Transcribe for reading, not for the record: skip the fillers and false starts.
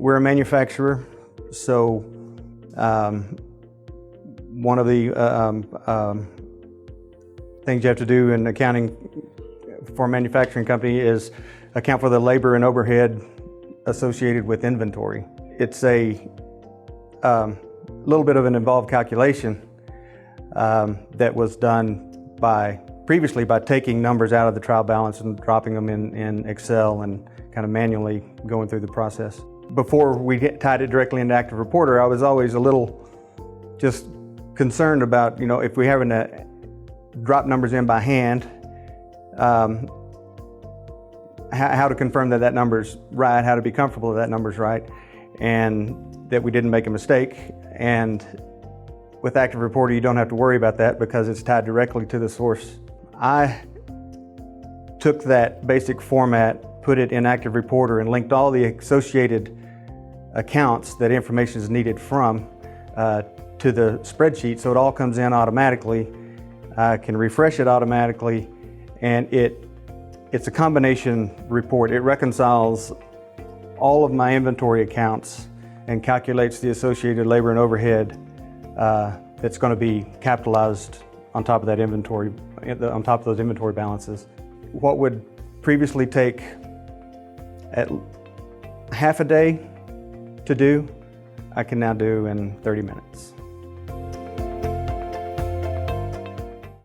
We're a manufacturer, so one of the things you have to do in accounting for a manufacturing company is account for the labor and overhead associated with inventory. It's a little bit of an involved calculation that was done previously by taking numbers out of the trial balance and dropping them in Excel and kind of manually going through the process. Before we tied it directly into ActivReporter, I was always a little just concerned about, if we're having to drop numbers in by hand, how to confirm that number's right, how to be comfortable that number's right, and that we didn't make a mistake. And with ActivReporter, you don't have to worry about that because it's tied directly to the source. I took that basic format, put it in ActivReporter, and linked all the associated accounts that information is needed from to the spreadsheet, so it all comes in automatically. I can refresh it automatically, and it's a combination report. It reconciles all of my inventory accounts and calculates the associated labor and overhead that's going to be capitalized on top of that inventory, on top of those inventory balances. What would previously take at half a day to do, I can now do in 30 minutes.